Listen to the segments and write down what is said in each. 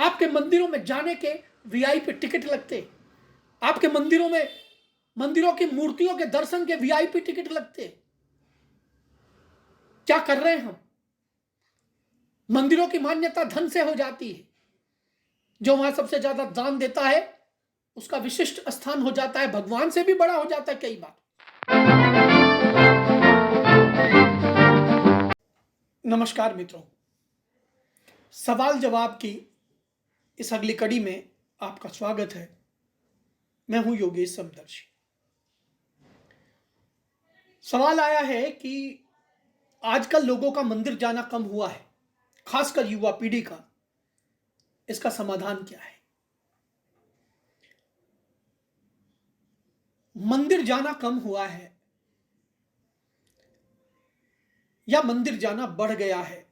आपके मंदिरों में जाने के वीआईपी टिकट लगते, आपके मंदिरों की मूर्तियों के दर्शन के वीआईपी टिकट लगते। क्या कर रहे हैं हम? मंदिरों की मान्यता धन से हो जाती है। जो वहां सबसे ज्यादा दान देता है उसका विशिष्ट स्थान हो जाता है, भगवान से भी बड़ा हो जाता है कई बार। नमस्कार मित्रों, सवाल जवाब की इस अगली कड़ी में आपका स्वागत है। मैं हूं योगेश समदर्शी। सवाल आया है कि आजकल लोगों का मंदिर जाना कम हुआ है, खासकर युवा पीढ़ी का। इसका समाधान क्या है? मंदिर जाना कम हुआ है या मंदिर जाना बढ़ गया है,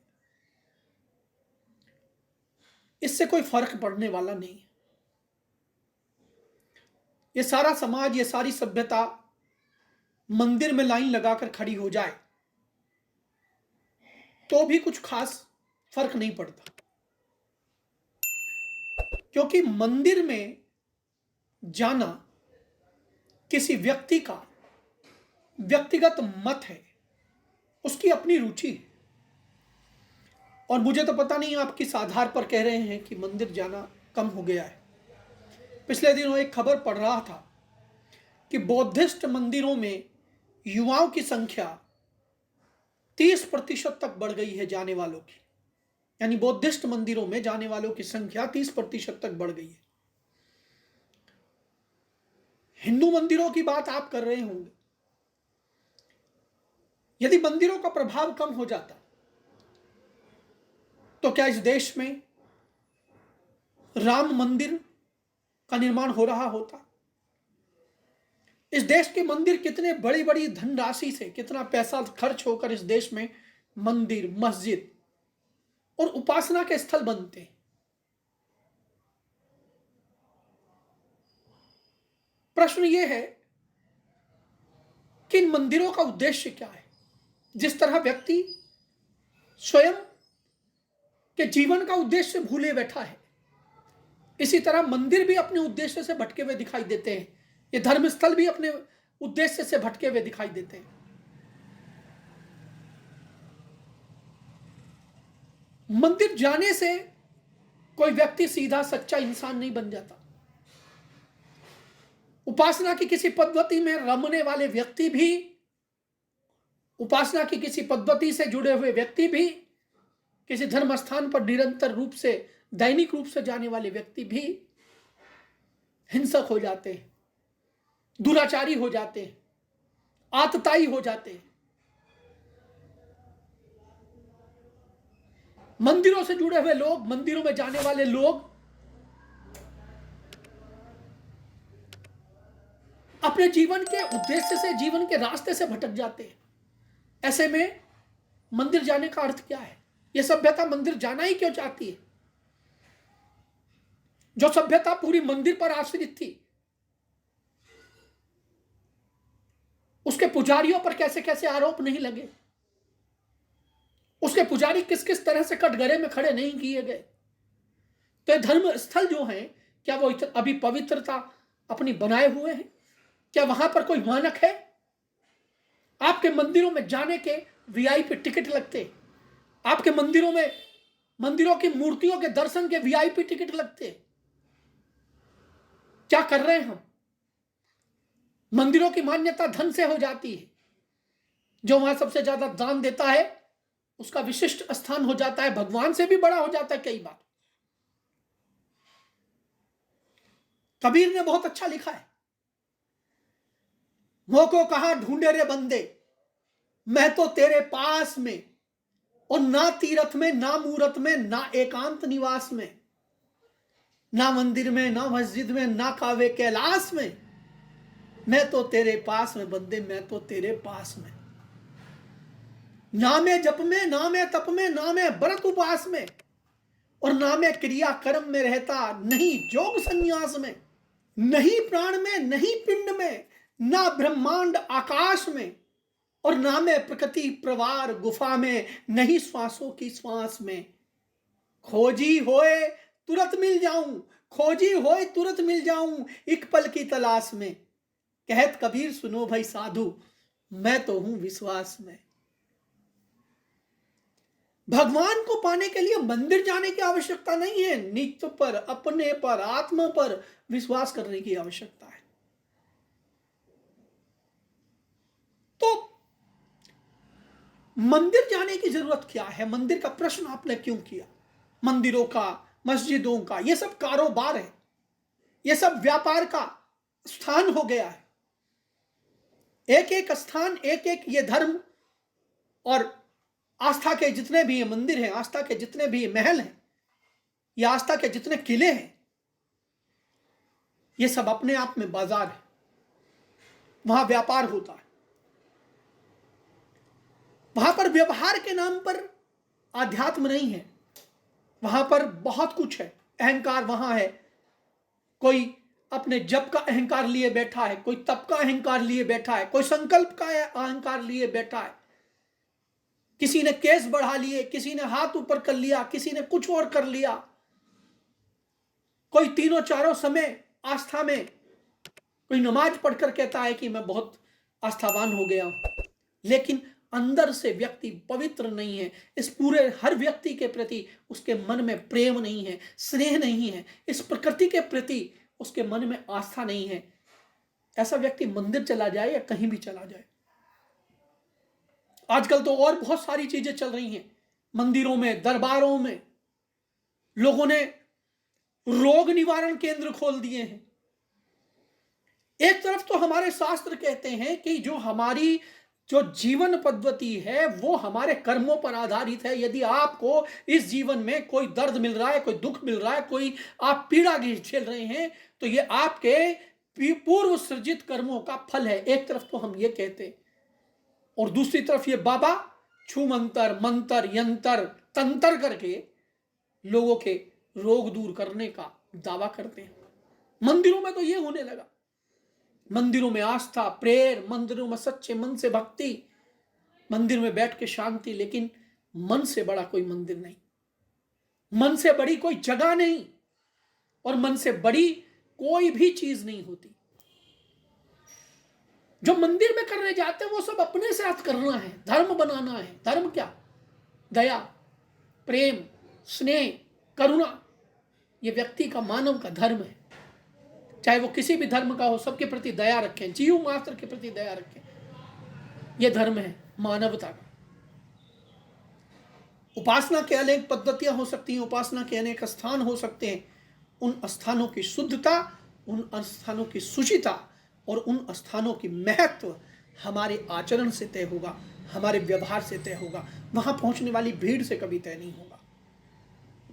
इससे कोई फर्क पड़ने वाला नहीं है। ये सारा समाज, ये सारी सभ्यता मंदिर में लाइन लगाकर खड़ी हो जाए तो भी कुछ खास फर्क नहीं पड़ता, क्योंकि मंदिर में जाना किसी व्यक्ति का व्यक्तिगत मत है, उसकी अपनी रुचि है। और मुझे तो पता नहीं आप किस आधार पर कह रहे हैं कि मंदिर जाना कम हो गया है। पिछले दिनों एक खबर पढ़ रहा था कि बौद्धिस्ट मंदिरों में युवाओं की संख्या 30% तक बढ़ गई है जाने वालों की। यानी बौद्धिस्ट मंदिरों में जाने वालों की संख्या 30% तक बढ़ गई है। हिंदू मंदिरों की बात आप कर रहे होंगे। यदि मंदिरों का प्रभाव कम हो जाता तो क्या इस देश में राम मंदिर का निर्माण हो रहा होता? इस देश के मंदिर कितने बड़ी बड़ी धनराशि से, कितना पैसा खर्च होकर इस देश में मंदिर, मस्जिद और उपासना के स्थल बनते हैं। प्रश्न यह है कि इन मंदिरों का उद्देश्य क्या है? जिस तरह व्यक्ति स्वयं के जीवन का उद्देश्य भूले बैठा है, इसी तरह मंदिर भी अपने उद्देश्य से भटके हुए दिखाई देते हैं। ये धर्मस्थल भी अपने उद्देश्य से भटके हुए दिखाई देते हैं। मंदिर जाने से कोई व्यक्ति सीधा सच्चा इंसान नहीं बन जाता। उपासना की किसी पद्धति में रमने वाले व्यक्ति भी, उपासना की किसी पद्धति से जुड़े हुए व्यक्ति भी, किसी धर्म स्थान पर निरंतर रूप से, दैनिक रूप से जाने वाले व्यक्ति भी हिंसक हो जाते हैं, दुराचारी हो जाते हैं, आतताई हो जाते हैं। मंदिरों से जुड़े हुए लोग, मंदिरों में जाने वाले लोग अपने जीवन के उद्देश्य से, जीवन के रास्ते से भटक जाते हैं। ऐसे में मंदिर जाने का अर्थ क्या है? यह सभ्यता मंदिर जाना ही क्यों चाहती है? जो सभ्यता पूरी मंदिर पर आश्रित थी, उसके पुजारियों पर कैसे कैसे आरोप नहीं लगे? उसके पुजारी किस किस तरह से कटघरे में खड़े नहीं किए गए? तो ये धर्म स्थल जो हैं, क्या वो अभी पवित्रता अपनी बनाए हुए हैं? क्या वहां पर कोई मानक है? आपके मंदिरों में जाने के वीआईपी टिकट लगते, आपके मंदिरों की मूर्तियों के दर्शन के वीआईपी टिकट लगते। क्या कर रहे हैं हम? मंदिरों की मान्यता धन से हो जाती है। जो वहां सबसे ज्यादा दान देता है उसका विशिष्ट स्थान हो जाता है, भगवान से भी बड़ा हो जाता है कई बार। कबीर ने बहुत अच्छा लिखा है, मोको कहां ढूंढे रे बंदे, मैं तो तेरे पास में, और ना तीरथ में, ना मूरत में, ना एकांत निवास में, ना मंदिर में, ना मस्जिद में, ना कावे कैलाश में, मैं तो तेरे पास में बंदे, मैं तो तेरे पास में। ना मैं जप में, ना मैं तप में, ना मैं व्रत उपवास में, और ना मैं क्रिया कर्म में रहता, नहीं जोग संन्यास में, नहीं प्राण में, नहीं पिंड में, ना ब्रह्मांड आकाश में, और ना मैं प्रकृति प्रवार गुफा में, नहीं श्वासों की श्वास में। खोजी होए तुरंत मिल जाऊं, खोजी होए तुरंत मिल जाऊं, एक पल की तलाश में। कहत कबीर सुनो भाई साधु, मैं तो हूं विश्वास में। भगवान को पाने के लिए मंदिर जाने की आवश्यकता नहीं है, नित्य पर, अपने पर, आत्मा पर विश्वास करने की आवश्यकता है। तो मंदिर जाने की जरूरत क्या है? मंदिर का प्रश्न आपने क्यों किया? मंदिरों का, मस्जिदों का, यह सब कारोबार है, यह सब व्यापार का स्थान हो गया है। एक एक स्थान, एक एक ये धर्म और आस्था के जितने भी मंदिर हैं, आस्था के जितने भी महल हैं, या आस्था के जितने किले हैं, ये सब अपने आप में बाजार है। वहां व्यापार होता है, वहां पर व्यवहार के नाम पर आध्यात्म नहीं है। वहां पर बहुत कुछ है, अहंकार वहां है। कोई अपने जप का अहंकार लिए बैठा है, कोई तप का अहंकार लिए बैठा है, कोई संकल्प का अहंकार लिए बैठा है। किसी ने केस बढ़ा लिए, किसी ने हाथ ऊपर कर लिया, किसी ने कुछ और कर लिया। कोई तीनों चारों समय आस्था में, कोई नमाज पढ़कर कहता है कि मैं बहुत आस्थावान हो गया हूं, लेकिन अंदर से व्यक्ति पवित्र नहीं है। इस पूरे हर व्यक्ति के प्रति उसके मन में प्रेम नहीं है, स्नेह नहीं है, इस प्रकृति के प्रति उसके मन में आस्था नहीं है। ऐसा व्यक्ति मंदिर चला जाए या कहीं भी चला जाए। आजकल तो और बहुत सारी चीजें चल रही हैं मंदिरों में, दरबारों में। लोगों ने रोग निवारण केंद्र खोल दिए हैं। एक तरफ तो हमारे शास्त्र कहते हैं कि जो हमारी जो जीवन पद्धति है वो हमारे कर्मों पर आधारित है। यदि आपको इस जीवन में कोई दर्द मिल रहा है, कोई दुख मिल रहा है, कोई आप पीड़ा झेल रहे हैं, तो ये आपके पूर्व सृजित कर्मों का फल है। एक तरफ तो हम ये कहते हैं, और दूसरी तरफ ये बाबा छू मंतर, मंत्र, यंत्र, तंत्र करके लोगों के रोग दूर करने का दावा करते हैं। मंदिरों में तो ये होने लगा। मंदिरों में आस्था, प्रेयर, मंदिरों में सच्चे मन से भक्ति, मंदिर में बैठ के शांति। लेकिन मन से बड़ा कोई मंदिर नहीं, मन से बड़ी कोई जगह नहीं, और मन से बड़ी कोई भी चीज नहीं होती। जो मंदिर में करने जाते हैं वो सब अपने साथ करना है, धर्म बनाना है। धर्म क्या? दया, प्रेम, स्नेह, करुणा, ये व्यक्ति का, मानव का धर्म है। चाहे वो किसी भी धर्म का हो, सबके प्रति दया रखें, जीव मात्र के प्रति दया रखें। यह धर्म है मानवता का। उपासना के अनेक पद्धतियां हो सकती हैं, उपासना के अनेक स्थान हो सकते हैं। उन स्थानों की शुद्धता, उन स्थानों की शुचिता और उन स्थानों की महत्व हमारे आचरण से तय होगा, हमारे व्यवहार से तय होगा। वहां पहुंचने वाली भीड़ से कभी तय नहीं होगा।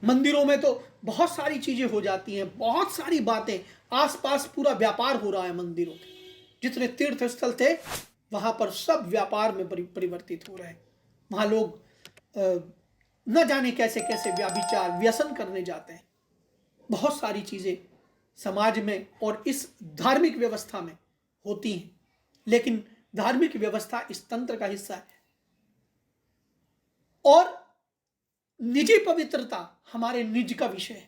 मंदिरों में तो बहुत सारी चीजें हो जाती हैं, बहुत सारी बातें, आसपास पूरा व्यापार हो रहा है मंदिरों के। जितने तीर्थ स्थल थे वहां पर सब व्यापार में परिवर्तित हो रहे हैं। वहां लोग न जाने कैसे कैसे व्याभिचार, व्यसन करने जाते हैं। बहुत सारी चीजें समाज में और इस धार्मिक व्यवस्था में होती हैं, लेकिन धार्मिक व्यवस्था इस तंत्र का हिस्सा है। और निजी पवित्रता हमारे निज का विषय है।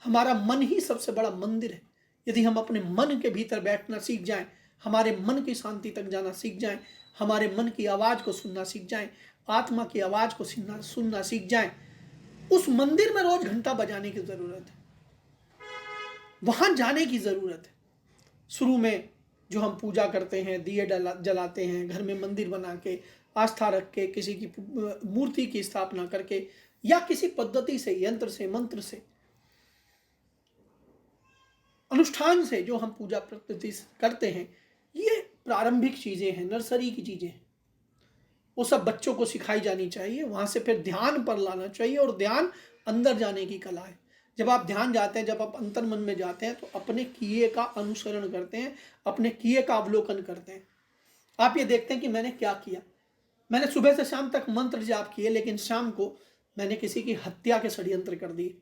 हमारा मन ही सबसे बड़ा मंदिर है। यदि हम अपने मन के भीतर बैठना सीख जाएं, हमारे मन की शांति तक जाना सीख जाएं, हमारे मन की आवाज को सुनना सीख जाएं, आत्मा की आवाज को सुनना सीख जाएं, उस मंदिर में रोज घंटा बजाने की जरूरत है, वहां जाने की जरूरत है। शुरू में जो हम पूजा करते हैं, दिए जलाते हैं, घर में मंदिर बना के, आस्था रख के, किसी की मूर्ति की स्थापना करके, या किसी पद्धति से, यंत्र से, मंत्र से, अनुष्ठान से जो हम पूजा पद्धति करते हैं, ये प्रारंभिक चीजें हैं, नर्सरी की चीजें हैं। वो सब बच्चों को सिखाई जानी चाहिए। वहां से फिर ध्यान पर लाना चाहिए, और ध्यान अंदर जाने की कला है। जब आप ध्यान जाते हैं, जब आप अंतर मन में जाते हैं, तो अपने किए का अनुसरण करते हैं, अपने किए का अवलोकन करते हैं। आप ये देखते हैं कि मैंने क्या किया। मैंने सुबह से शाम तक मंत्र जाप किए, लेकिन शाम को मैंने किसी की हत्या के षड्यंत्र कर दिए।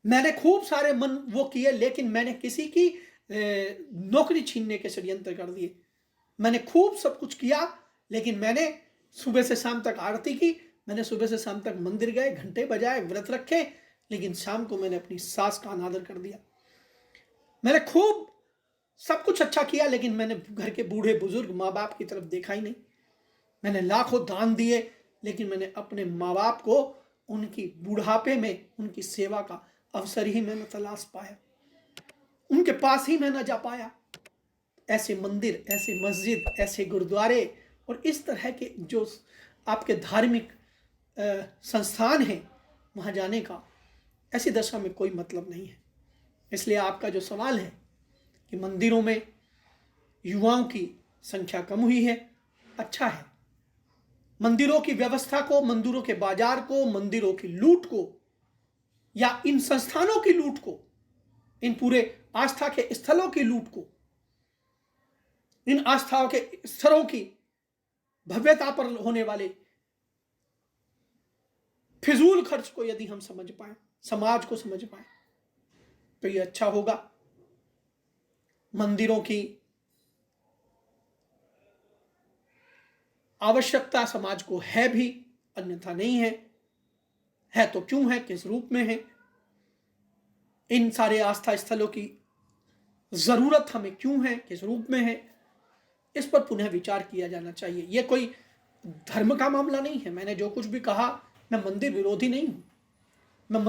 मैंने खूब सारे मन वो किए, लेकिन मैंने किसी की नौकरी छीनने के षड्यंत्र कर दिए। मैंने खूब सब कुछ किया, लेकिन मैंने सुबह से शाम तक आरती की, मैंने सुबह से शाम तक मंदिर गए, घंटे बजाए, व्रत रखे, लेकिन शाम को मैंने अपनी सास का अनादर कर दिया। मैंने खूब सब कुछ अच्छा किया, लेकिन मैंने घर के बूढ़े बुजुर्ग माँ बाप की तरफ देखा ही नहीं। मैंने लाखों दान दिए, लेकिन मैंने अपने माँ बाप को उनकी बुढ़ापे में उनकी सेवा का अवसर ही मैंने तलाश पाया, उनके पास ही मैं न जा पाया। ऐसे मंदिर, ऐसे मस्जिद, ऐसे गुरुद्वारे और इस तरह के जो आपके धार्मिक संस्थान हैं, वहाँ जाने का ऐसी दशा में कोई मतलब नहीं है। इसलिए आपका जो सवाल है कि मंदिरों में युवाओं की संख्या कम हुई है, अच्छा है। मंदिरों की व्यवस्था को, मंदिरों के बाजार को, मंदिरों की लूट को या इन संस्थानों की लूट को, इन पूरे आस्था के स्थलों की लूट को, इन आस्थाओं के स्तरों की भव्यता पर होने वाले फिजूल खर्च को यदि हम समझ पाए, समाज को समझ पाए, तो ये अच्छा होगा। मंदिरों की आवश्यकता समाज को है भी, अन्यथा नहीं है। है तो क्यों है, किस रूप में है, इन सारे आस्था स्थलों की जरूरत हमें क्यों है, किस रूप में है, इस पर पुनः विचार किया जाना चाहिए। यह कोई धर्म का मामला नहीं है। मैंने जो कुछ भी कहा, मैं मंदिर विरोधी नहीं हूं। मैं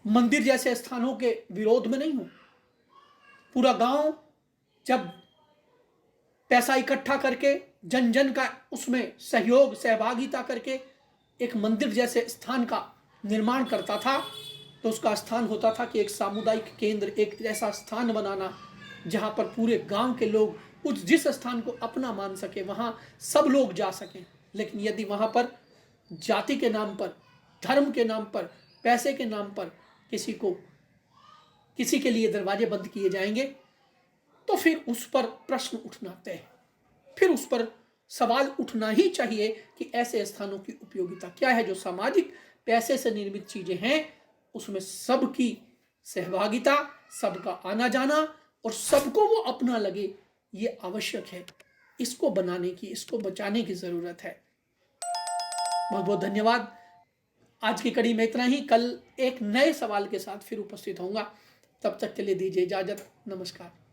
मंदिर जैसे स्थानों के विरोध में नहीं हूं। पूरा गांव जब पैसा इकट्ठा करके, जन जन का उसमें सहयोग, सहभागिता करके एक मंदिर जैसे स्थान का निर्माण करता था, तो उसका स्थान होता था कि एक सामुदायिक केंद्र, एक ऐसा स्थान बनाना जहां पर पूरे गांव के लोग उस जिस स्थान को अपना मान सके, वहां सब लोग जा सकें। लेकिन यदि वहां पर जाति के नाम पर, धर्म के नाम पर, पैसे के नाम पर किसी के लिए दरवाजे बंद किए जाएंगे, तो फिर उस पर प्रश्न उठना तय है। फिर उस पर सवाल उठना ही चाहिए कि ऐसे स्थानों की उपयोगिता क्या है। जो सामाजिक पैसे से निर्मित चीजें हैं, उसमें सबकी सहभागिता, सबका आना जाना और सबको वो अपना लगे, ये आवश्यक है। इसको बनाने की, इसको बचाने की जरूरत है। बहुत बहुत धन्यवाद। आज की कड़ी में इतना ही। कल एक नए सवाल के साथ फिर उपस्थित होऊंगा। तब तक के लिए दीजिए इजाजत। नमस्कार।